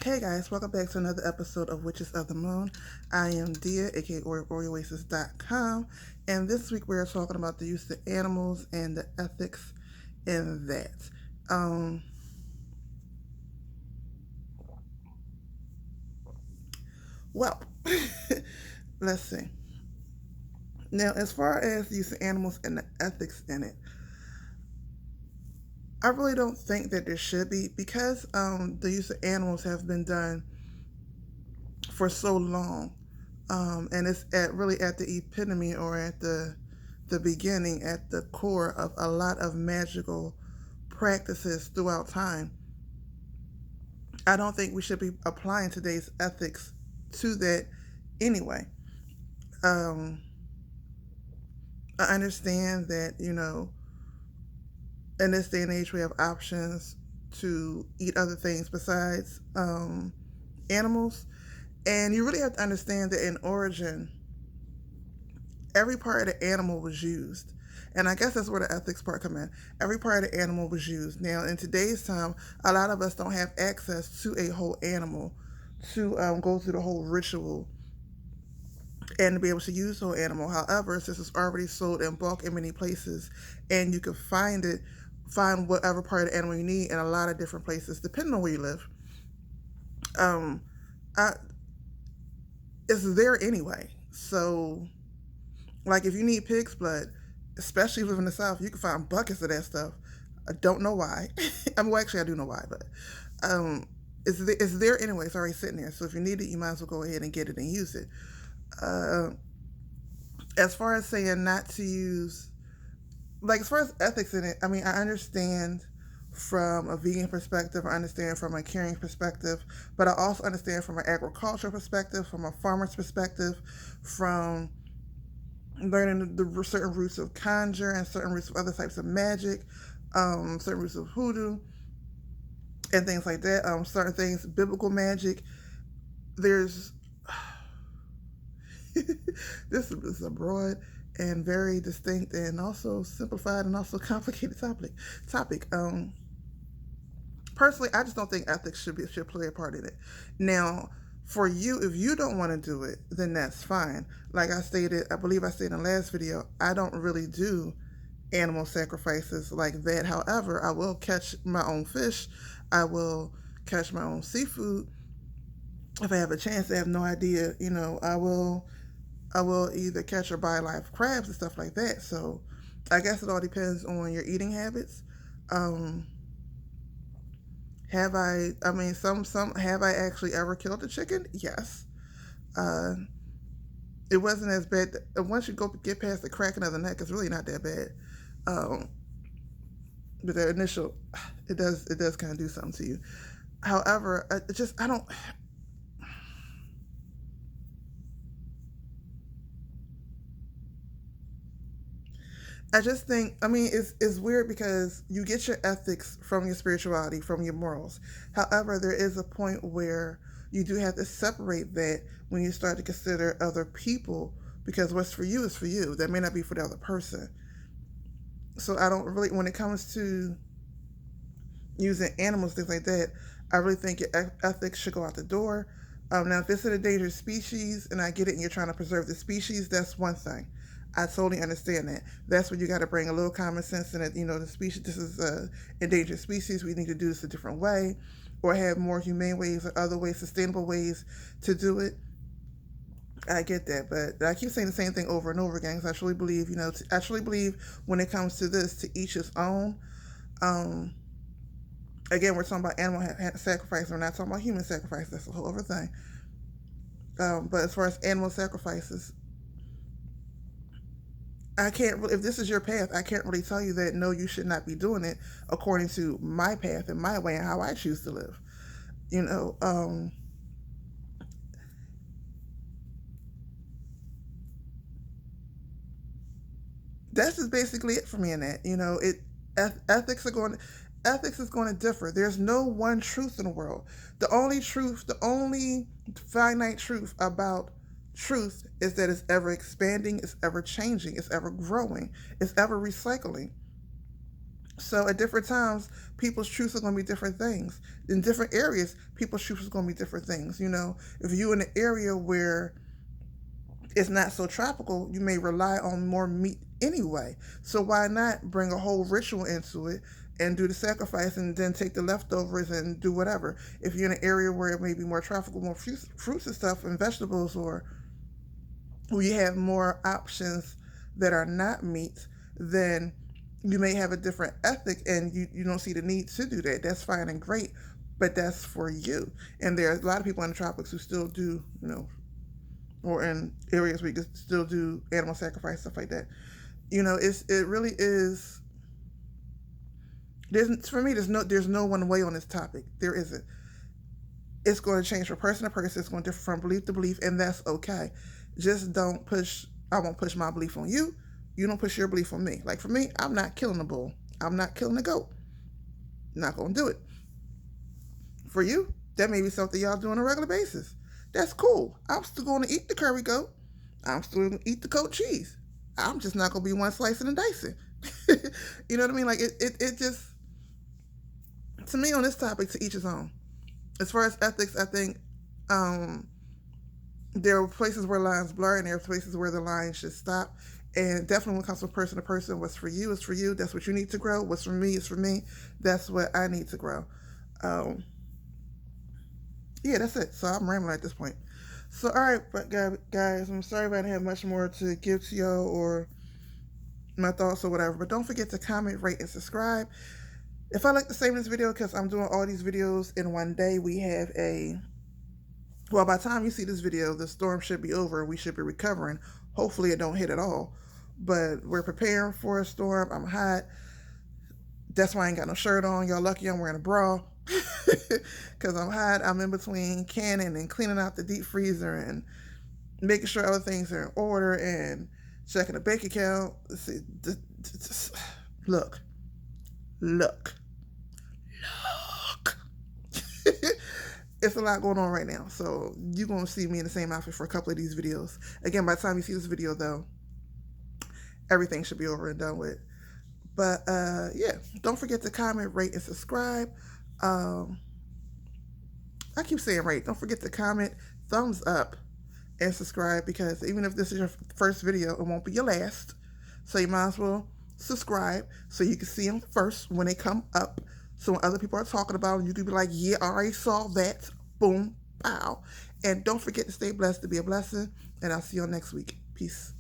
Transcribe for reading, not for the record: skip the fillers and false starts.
Hey guys, welcome back to another episode of Witches of the Moon. I am Dia, aka OrioOasis.com, and this week we're talking about the use of animals and the ethics in that. Um, well, let's see. Now, as far as the use of animals and the ethics in it, I really don't think that there should be because the use of animals have been done for so long, and it's really at the epitome or at the beginning, at the core of a lot of magical practices throughout time. I don't think we should be applying today's ethics to that anyway. Um, I understand that in this day and age we have options to eat other things besides animals, and you really have to understand that in origin every part of the animal was used. And I guess that's where the ethics part come in. Every part of the animal was used. Now, in today's time, a lot of us don't have access to a whole animal to go through the whole ritual and to be able to use the whole animal. However, since it's already sold in bulk in many places, and you can find whatever part of the animal you need in a lot of different places, depending on where you live. Um, I, it's there anyway. So, like, if you need pig's blood, especially if you live in the South, you can find buckets of that stuff. I don't know why. I mean, well, actually, I do know why, but um, it's there anyway. It's already sitting there. So if you need it, you might as well go ahead and get it and use it. Uh, as far as saying not to use, like, as far as ethics in it, I mean, I understand from a vegan perspective, I understand from a caring perspective, but I also understand from an agricultural perspective, from a farmer's perspective, from learning the certain roots of conjure and certain roots of other types of magic, certain roots of hoodoo and things like that. Certain things, biblical magic. There's this is a broad and very distinct and also simplified and also complicated topic. Personally, I just don't think ethics should play a part in it. Now, for you, if you don't want to do it, then that's fine. Like I stated, I believe I stated in the last video, I don't really do animal sacrifices like that. However, I will catch my own fish. I will catch my own seafood if I have a chance. I have no idea. I will either catch or buy live crabs and stuff like that. So I guess it all depends on your eating habits. Um, have I mean, have I actually ever killed a chicken? Yes. Uh, it wasn't as bad. Once you get past the cracking of the neck, it's really not that bad. Um, but the initial, it does kind of do something to you. However, I don't. I just think, I mean, it's weird because you get your ethics from your spirituality, from your morals. However, there is a point where you do have to separate that when you start to consider other people, because what's for you is for you. That may not be for the other person. So I don't really, when it comes to using animals, things like that, I really think your ethics should go out the door. Now, if it's an endangered species and I get it and you're trying to preserve the species, that's one thing. I totally understand that. That's when you got to bring a little common sense in it. The species, this is a endangered species. We need to do this a different way, or have more humane ways or other ways, sustainable ways to do it. I get that, but I keep saying the same thing over and over again because I truly believe, I truly believe when it comes to this, to each his own. Um, Again, we're talking about animal sacrifice. We're not talking about human sacrifice. That's a whole other thing. But as far as animal sacrifices, I can't. If this is your path, I can't really tell you that no, you should not be doing it according to my path and my way and how I choose to live. You know, that's just basically it for me in that. Ethics are going. Ethics is going to differ. There's no one truth in the world. The only finite truth about truth is that it's ever expanding, it's ever changing, it's ever growing, it's ever recycling. So at different times, people's truths are going to be different things. In different areas, people's truths are going to be different things. You know, if you're in an area where it's not so tropical, you may rely on more meat anyway. So why not bring a whole ritual into it and do the sacrifice and then take the leftovers and do whatever? If you're in an area where it may be more tropical, more fruits and stuff and vegetables, or where you have more options that are not meat, then you may have a different ethic and you don't see the need to do that. That's fine and great, but that's for you. And there are a lot of people in the tropics who still do, you know, or in areas where you can still do animal sacrifice, stuff like that. You know, it really is. For me, there's no one way on this topic. There isn't. It's going to change from person to person. It's going to differ from belief to belief, and that's okay. Just don't push. I won't push my belief on you. You don't push your belief on me. Like for me, I'm not killing a bull. I'm not killing a goat. Not going to do it. For you, that may be something y'all do on a regular basis. That's cool. I'm still going to eat the curry goat. I'm still going to eat the goat cheese. I'm just not going to be one slicing and dicing. You know what I mean? Like it just, to me on this topic, to each his own. As far as ethics, I think there are places where lines blur and there are places where the line should stop. And definitely when it comes from person to person, what's for you is for you. That's what you need to grow. What's for me is for me. That's what I need to grow. Yeah, that's it. So I'm rambling at this point. So, all right, but guys, I'm sorry if I didn't have much more to give to y'all or my thoughts or whatever. But don't forget to comment, rate, and subscribe. If I like to save this video, because I'm doing all these videos in one day, we have well, by the time you see this video, the storm should be over. We should be recovering. Hopefully it don't hit at all. But we're preparing for a storm. I'm hot. That's why I ain't got no shirt on. Y'all lucky I'm wearing a bra. Because I'm hot. I'm in between canning and cleaning out the deep freezer and making sure other things are in order and checking the bank account. See, look. It's a lot going on right now. So you're going to see me in the same outfit for a couple of these videos. Again, by the time you see this video, though, everything should be over and done with. But, yeah, don't forget to comment, rate, and subscribe. I keep saying rate. Don't forget to comment, thumbs up, and subscribe, because even if this is your first video, it won't be your last. So you might as well subscribe so you can see them first when they come up. So when other people are talking about them, you can be like, yeah, I already saw that. Boom, pow. And don't forget to stay blessed to be a blessing. And I'll see you all next week. Peace.